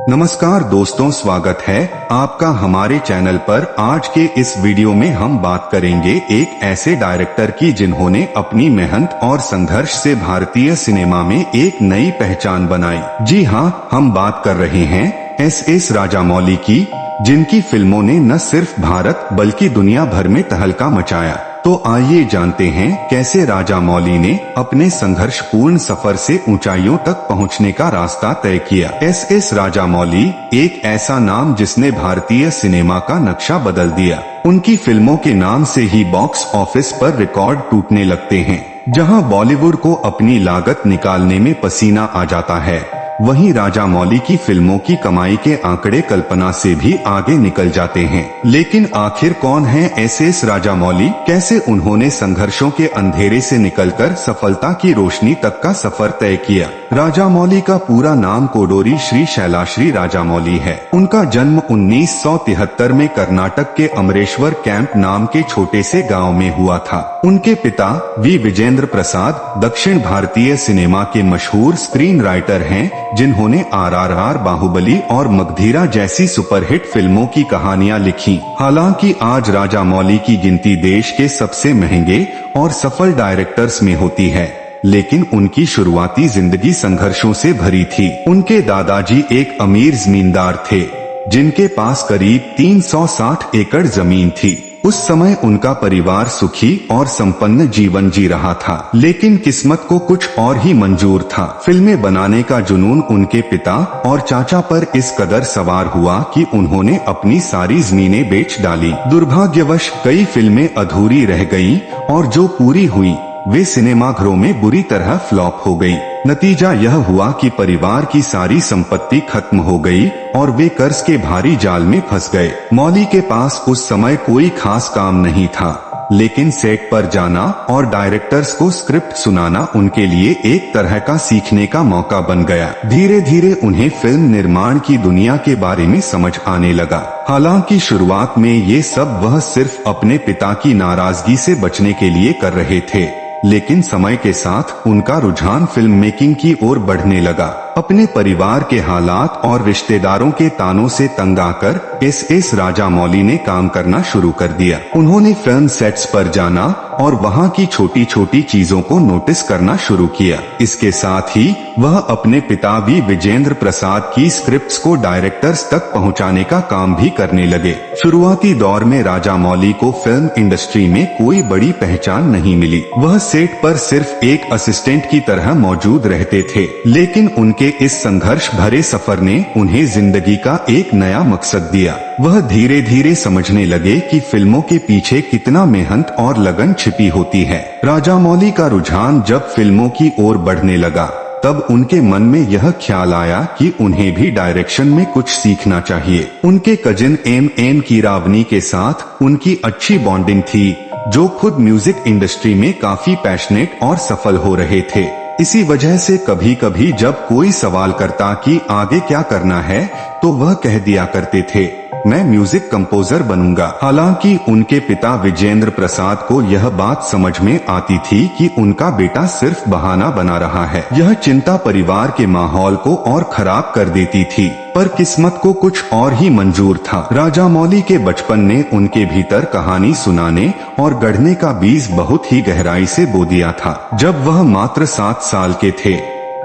नमस्कार दोस्तों, स्वागत है आपका हमारे चैनल पर। आज के इस वीडियो में हम बात करेंगे एक ऐसे डायरेक्टर की जिन्होंने अपनी मेहनत और संघर्ष से भारतीय सिनेमा में एक नई पहचान बनाई। जी हाँ, हम बात कर रहे हैं एस राजामौली की, जिनकी फिल्मों ने न सिर्फ भारत बल्कि दुनिया भर में तहलका मचाया। तो आइए जानते हैं कैसे राजामौली ने अपने संघर्षपूर्ण सफर से ऊंचाइयों तक पहुंचने का रास्ता तय किया। एस राजामौली एक ऐसा नाम जिसने भारतीय सिनेमा का नक्शा बदल दिया। उनकी फिल्मों के नाम से ही बॉक्स ऑफिस पर रिकॉर्ड टूटने लगते हैं। जहां बॉलीवुड को अपनी लागत निकालने में पसीना आ जाता है, वहीं राजामौली की फिल्मों की कमाई के आंकड़े कल्पना से भी आगे निकल जाते हैं। लेकिन आखिर कौन है एस राजामौली? कैसे उन्होंने संघर्षों के अंधेरे से निकलकर सफलता की रोशनी तक का सफर तय किया? राजामौली का पूरा नाम कोडोरी श्री शैलाश्री राजामौली है। उनका जन्म 1973 में कर्नाटक के अमरेश्वर कैंप नाम के छोटे से गाँव में हुआ था। उनके पिता वी विजेंद्र प्रसाद दक्षिण भारतीय सिनेमा के मशहूर स्क्रीन राइटर हैं, जिन्होंने RRR, बाहुबली और मगधीरा जैसी सुपरहिट फिल्मों की कहानियां लिखी। हालांकि आज राजामौली की गिनती देश के सबसे महंगे और सफल डायरेक्टर्स में होती है, लेकिन उनकी शुरुआती जिंदगी संघर्षों से भरी थी। उनके दादाजी एक अमीर जमींदार थे, जिनके पास करीब 360 एकड़ जमीन थी। उस समय उनका परिवार सुखी और संपन्न जीवन जी रहा था, लेकिन किस्मत को कुछ और ही मंजूर था। फिल्में बनाने का जुनून उनके पिता और चाचा पर इस कदर सवार हुआ कि उन्होंने अपनी सारी जमीनें बेच डाली। दुर्भाग्यवश कई फिल्में अधूरी रह गईं और जो पूरी हुई वे सिनेमाघरों में बुरी तरह फ्लॉप हो गई। नतीजा यह हुआ कि परिवार की सारी संपत्ति खत्म हो गई और वे कर्ज के भारी जाल में फंस गए। मौली के पास उस समय कोई खास काम नहीं था, लेकिन सेट पर जाना और डायरेक्टर्स को स्क्रिप्ट सुनाना उनके लिए एक तरह का सीखने का मौका बन गया। धीरे धीरे उन्हें फिल्म निर्माण की दुनिया के बारे में समझ आने लगा। हालांकि शुरुआत में ये सब वह सिर्फ अपने पिता की नाराजगी से बचने के लिए कर रहे थे, लेकिन समय के साथ उनका रुझान फिल्म मेकिंग की ओर बढ़ने लगा। अपने परिवार के हालात और रिश्तेदारों के तानों से तंग आकर एस राजामौली ने काम करना शुरू कर दिया। उन्होंने फिल्म सेट्स पर जाना और वहां की छोटी छोटी चीजों को नोटिस करना शुरू किया। इसके साथ ही वह अपने पिता वी विजेंद्र प्रसाद की स्क्रिप्ट्स को डायरेक्टर्स तक पहुंचाने का काम भी करने लगे। शुरुआती दौर में राजामौली को फिल्म इंडस्ट्री में कोई बड़ी पहचान नहीं मिली। वह सेट पर सिर्फ एक असिस्टेंट की तरह मौजूद रहते थे, लेकिन उनके इस संघर्ष भरे सफर ने उन्हें जिंदगी का एक नया मकसद दिया। वह धीरे धीरे समझने लगे कि फिल्मों के पीछे कितना मेहनत और लगन छिपी होती है। राजामौली का रुझान जब फिल्मों की ओर बढ़ने लगा, तब उनके मन में यह ख्याल आया कि उन्हें भी डायरेक्शन में कुछ सीखना चाहिए। उनके कजिन M.N. कीरावनी के साथ उनकी अच्छी बॉन्डिंग थी, जो खुद म्यूजिक इंडस्ट्री में काफी पैशनेट और सफल हो रहे थे। इसी वजह से कभी कभी जब कोई सवाल करता कि आगे क्या करना है, तो वह कह दिया करते थे, मैं म्यूजिक कंपोजर बनूंगा। हालांकि उनके पिता विजेंद्र प्रसाद को यह बात समझ में आती थी कि उनका बेटा सिर्फ बहाना बना रहा है। यह चिंता परिवार के माहौल को और खराब कर देती थी, पर किस्मत को कुछ और ही मंजूर था। राजामौली के बचपन ने उनके भीतर कहानी सुनाने और गढ़ने का बीज बहुत ही गहराई से बो दिया था। जब वह मात्र 7 साल के थे,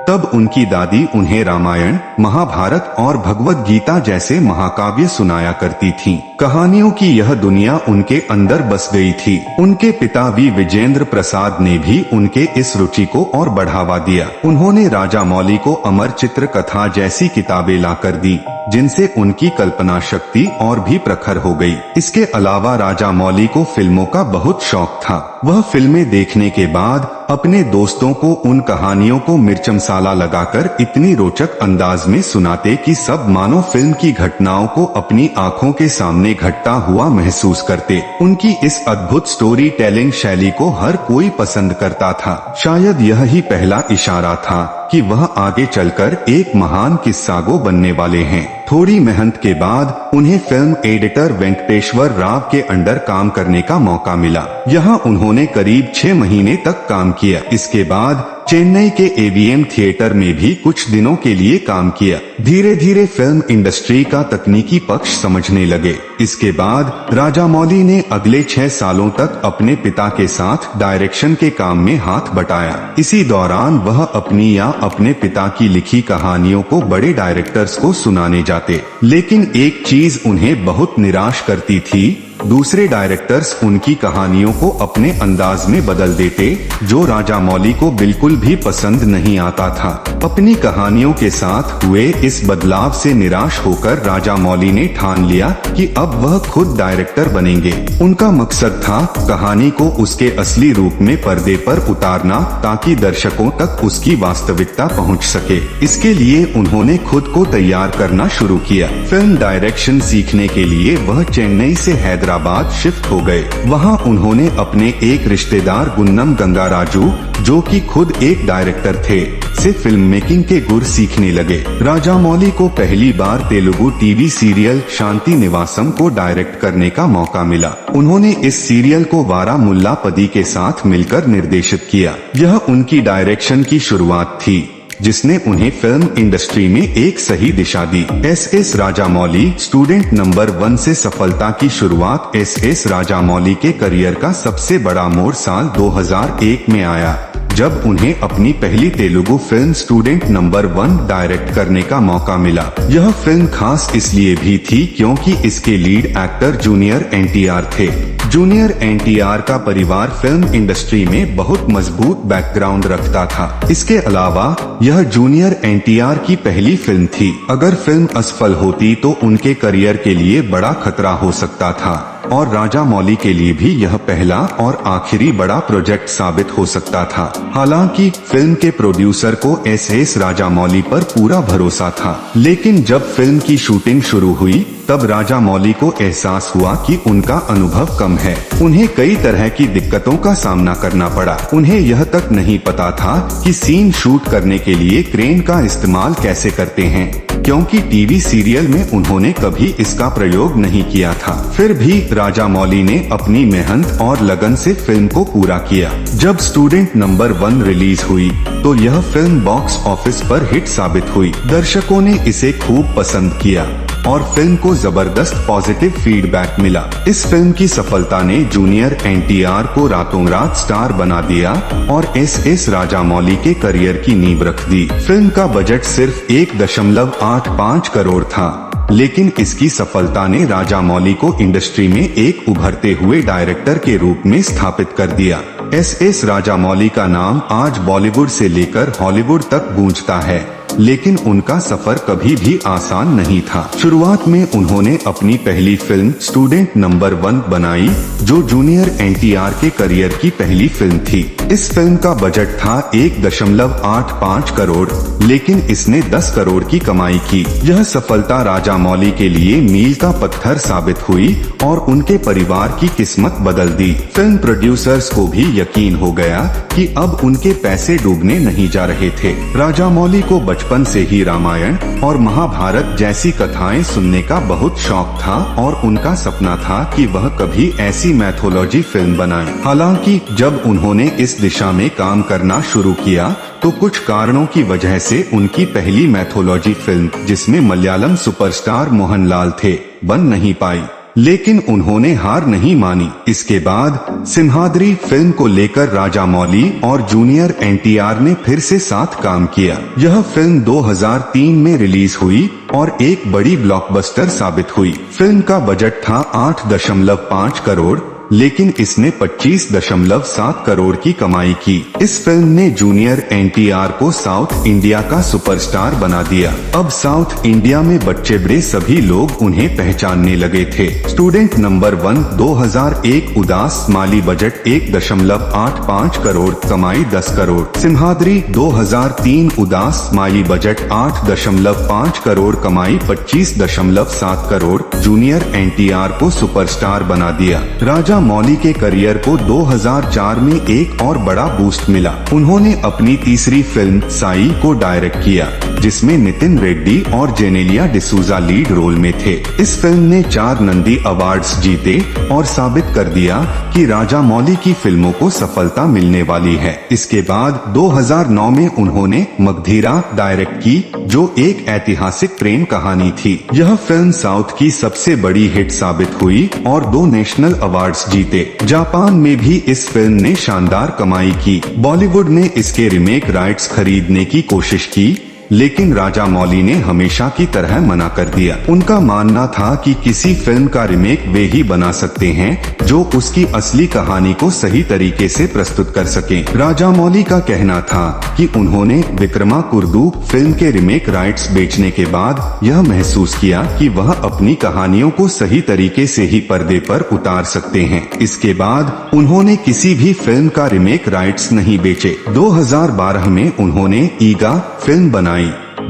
तब उनकी दादी उन्हें रामायण, महाभारत और भगवद गीता जैसे महाकाव्य सुनाया करती थीं। कहानियों की यह दुनिया उनके अंदर बस गई थी। उनके पिता वी विजेंद्र प्रसाद ने भी उनके इस रुचि को और बढ़ावा दिया। उन्होंने राजामौली को अमर चित्र कथा जैसी किताबें लाकर दी, जिनसे उनकी कल्पना शक्ति और भी प्रखर हो गई। इसके अलावा राजामौली को फिल्मों का बहुत शौक था। वह फिल्में देखने के बाद अपने दोस्तों को उन कहानियों को मिर्च मसाला लगाकर इतनी रोचक अंदाज में सुनाते कि सब मानो फिल्म की घटनाओं को अपनी आंखों के सामने घटता हुआ महसूस करते। उनकी इस अद्भुत स्टोरी टेलिंग शैली को हर कोई पसंद करता था। शायद यह ही पहला इशारा था कि वह आगे चलकर एक महान किस्सागो बनने वाले हैं। थोड़ी मेहनत के बाद उन्हें फिल्म एडिटर वेंकटेश्वर राव के अंडर काम करने का मौका मिला। यहाँ उन्होंने करीब 6 महीने तक काम किया। इसके बाद चेन्नई के एवीएम थिएटर में भी कुछ दिनों के लिए काम किया। धीरे धीरे फिल्म इंडस्ट्री का तकनीकी पक्ष समझने लगे। इसके बाद राजामौली ने अगले 6 सालों तक अपने पिता के साथ डायरेक्शन के काम में हाथ बटाया। इसी दौरान वह अपनी या अपने पिता की लिखी कहानियों को बड़े डायरेक्टर्स को सुनाने जाते, लेकिन एक चीज उन्हें बहुत निराश करती थी, दूसरे डायरेक्टर्स उनकी कहानियों को अपने अंदाज में बदल देते, जो राजामौली को बिल्कुल भी पसंद नहीं आता था। अपनी कहानियों के साथ हुए इस बदलाव से निराश होकर राजामौली ने ठान लिया कि अब वह खुद डायरेक्टर बनेंगे। उनका मकसद था कहानी को उसके असली रूप में पर्दे पर उतारना, ताकि दर्शकों तक उसकी वास्तविकता पहुंच सके। इसके लिए उन्होंने खुद को तैयार करना शुरू किया। फिल्म डायरेक्शन सीखने के लिए वह चेन्नई से हैदराबाद शिफ्ट हो गए। वहां उन्होंने अपने एक रिश्तेदार गुन्नम गंगाराजू, जो कि खुद एक डायरेक्टर थे, से फिल्म मेकिंग के गुर सीखने लगे। राजामौली को पहली बार तेलुगु टीवी सीरियल शांति निवासम को डायरेक्ट करने का मौका मिला। उन्होंने इस सीरियल को वारा मुल्लापदी के साथ मिलकर निर्देशित किया। यह उनकी डायरेक्शन की शुरुआत थी, जिसने उन्हें फिल्म इंडस्ट्री में एक सही दिशा दी। एस राजामौली स्टूडेंट नंबर 1 से सफलता की शुरुआत। एस राजामौली के करियर का सबसे बड़ा मोड़ साल 2001 में आया, जब उन्हें अपनी पहली Telugu film student number 1 direct करने का मौका मिला। यह फिल्म खास इसलिए भी थी क्योंकि इसके लीड एक्टर जूनियर एनटीआर थे। जूनियर एनटीआर का परिवार फिल्म इंडस्ट्री में बहुत मजबूत बैकग्राउंड रखता था। इसके अलावा यह जूनियर एनटीआर की पहली फिल्म थी। अगर फिल्म असफल होती तो उनके करियर के लिए बड़ा खतरा हो सकता था, और राजामौली के लिए भी यह पहला और आखिरी बड़ा प्रोजेक्ट साबित हो सकता था। हालांकि फिल्म के प्रोड्यूसर को एस राजामौली पर पूरा भरोसा था, लेकिन जब फिल्म की शूटिंग शुरू हुई तब राजामौली को एहसास हुआ कि उनका अनुभव कम है। उन्हें कई तरह की दिक्कतों का सामना करना पड़ा। उन्हें यह तक नहीं पता था कि सीन शूट करने के लिए क्रेन का इस्तेमाल कैसे करते हैं, क्योंकि टीवी सीरियल में उन्होंने कभी इसका प्रयोग नहीं किया था। फिर भी राजामौली ने अपनी मेहनत और लगन से फिल्म को पूरा किया। जब स्टूडेंट नंबर 1 रिलीज हुई तो यह फिल्म बॉक्स ऑफिस पर हिट साबित हुई। दर्शकों ने इसे खूब पसंद किया और फिल्म को जबरदस्त पॉजिटिव फीडबैक मिला। इस फिल्म की सफलता ने जूनियर एनटीआर को रातों रात स्टार बना दिया और एस राजामौली के करियर की नींव रख दी। फिल्म का बजट सिर्फ 1.85 करोड़ था, लेकिन इसकी सफलता ने राजामौली को इंडस्ट्री में एक उभरते हुए डायरेक्टर के रूप में स्थापित कर दिया। एस राजामौली का नाम आज बॉलीवुड से लेकर हॉलीवुड तक गूंजता है, लेकिन उनका सफर कभी भी आसान नहीं था। शुरुआत में उन्होंने अपनी पहली फिल्म स्टूडेंट नंबर 1 बनाई, जो जूनियर एनटीआर के करियर की पहली फिल्म थी। इस फिल्म का बजट था 1.85 करोड़, लेकिन इसने 10 करोड़ की कमाई की। यह सफलता राजामौली के लिए मील का पत्थर साबित हुई और उनके परिवार की किस्मत बदल दी। फिल्म प्रोड्यूसर्स को भी यकीन हो गया कि अब उनके पैसे डूबने नहीं जा रहे थे। राजामौली को बचपन से ही रामायण और महाभारत जैसी कथाएं सुनने का बहुत शौक था और उनका सपना था कि वह कभी ऐसी मैथोलॉजी फिल्म बनाएं। हालांकि जब उन्होंने इस दिशा में काम करना शुरू किया तो कुछ कारणों की वजह से उनकी पहली मैथोलॉजी फिल्म, जिसमें मलयालम सुपरस्टार मोहनलाल थे, बन नहीं पाई। लेकिन उन्होंने हार नहीं मानी। इसके बाद सिंहाद्री फिल्म को लेकर राजामौली और जूनियर एनटीआर ने फिर से साथ काम किया। यह फिल्म 2003 में रिलीज हुई और एक बड़ी ब्लॉकबस्टर साबित हुई। फिल्म का बजट था 8.5 करोड़, लेकिन इसने 25.7 करोड़ की कमाई की। इस फिल्म ने जूनियर एनटीआर को साउथ इंडिया का सुपरस्टार बना दिया। अब साउथ इंडिया में बच्चे बड़े सभी लोग उन्हें पहचानने लगे थे। स्टूडेंट नंबर 1 2001 उदास, माली बजट 1.85 करोड़, कमाई 10 करोड़। सिंहाद्री 2003 उदास, माली बजट 8.5 करोड़, कमाई 25.7 करोड़। जूनियर एनटीआर को सुपरस्टार बना दिया। राजा राजा मौली के करियर को 2004 में एक और बड़ा बूस्ट मिला। उन्होंने अपनी तीसरी फिल्म साई को डायरेक्ट किया, जिसमें नितिन रेड्डी और जेनेलिया डिसूजा लीड रोल में थे। इस फिल्म ने 4 नंदी अवार्ड्स जीते और साबित कर दिया कि राजा मौली की फिल्मों को सफलता मिलने वाली है। इसके बाद 2009 में उन्होंने मगधीरा डायरेक्ट की, जो एक ऐतिहासिक प्रेम कहानी थी। यह फिल्म साउथ की सबसे बड़ी हिट साबित हुई और 2 नेशनल अवार्ड्स जीते। जापान में भी इस फिल्म ने शानदार कमाई की। बॉलीवुड ने इसके रीमेक राइट्स खरीदने की कोशिश की, लेकिन राजा मौली ने हमेशा की तरह मना कर दिया। उनका मानना था कि किसी फिल्म का रीमेक वे ही बना सकते हैं जो उसकी असली कहानी को सही तरीके से प्रस्तुत कर सकें। राजा मौली का कहना था कि उन्होंने विक्रमाकुर्दु फिल्म के रीमेक राइट्स बेचने के बाद यह महसूस किया कि वह अपनी कहानियों को सही तरीके से ही पर्दे पर उतार सकते हैं। इसके बाद उन्होंने किसी भी फिल्म का रीमेक राइट्स नहीं बेचे। 2012 में उन्होंने ईगा फिल्म बनाई,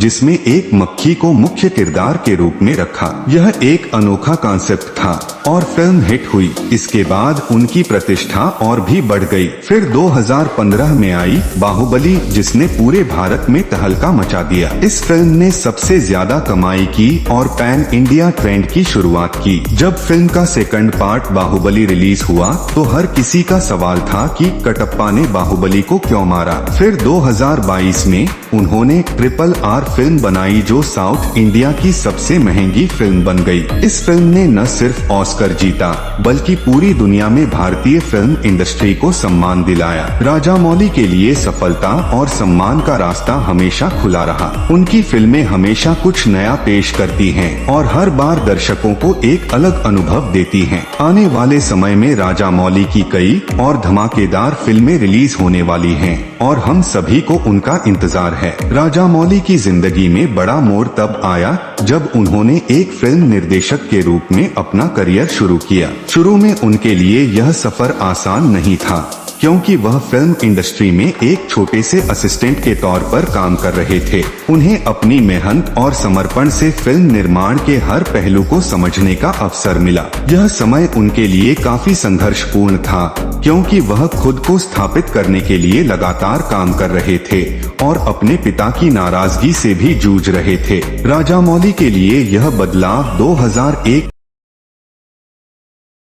जिसमें एक मक्खी को मुख्य किरदार के रूप में रखा। यह एक अनोखा कॉन्सेप्ट था और फिल्म हिट हुई। इसके बाद उनकी प्रतिष्ठा और भी बढ़ गई। फिर 2015 में आई बाहुबली, जिसने पूरे भारत में तहलका मचा दिया। इस फिल्म ने सबसे ज्यादा कमाई की और पैन इंडिया ट्रेंड की शुरुआत की। जब फिल्म का सेकंड पार्ट बाहुबली रिलीज हुआ तो हर किसी का सवाल था कि कटप्पा ने बाहुबली को क्यों मारा। फिर 2022 में उन्होंने RRR फिल्म बनाई, जो साउथ इंडिया की सबसे महंगी फिल्म बन गई। इस फिल्म ने न सिर्फ ऑस्कर जीता, बल्कि पूरी दुनिया में भारतीय फिल्म इंडस्ट्री को सम्मान दिलाया। राजा मौली के लिए सफलता और सम्मान का रास्ता हमेशा खुला रहा। उनकी फिल्में हमेशा कुछ नया पेश करती हैं और हर बार दर्शकों को एक अलग अनुभव देती हैं। आने वाले समय में राजा मौली की कई और धमाकेदार फिल्में रिलीज होने वाली हैं और हम सभी को उनका इंतजार है। राजा मौली की जिंदगी में बड़ा मोड़ तब आया जब उन्होंने एक फिल्म निर्देशक के रूप में अपना करियर शुरू किया। शुरू में उनके लिए यह सफर आसान नहीं था, क्योंकि वह फिल्म इंडस्ट्री में एक छोटे से असिस्टेंट के तौर पर काम कर रहे थे। उन्हें अपनी मेहनत और समर्पण से फिल्म निर्माण के हर पहलू को समझने का अवसर मिला। यह समय उनके लिए काफी संघर्षपूर्ण था, क्योंकि वह खुद को स्थापित करने के लिए लगातार काम कर रहे थे और अपने पिता की नाराजगी से भी जूझ रहे थे। राजा मौली के लिए यह बदलाव 2001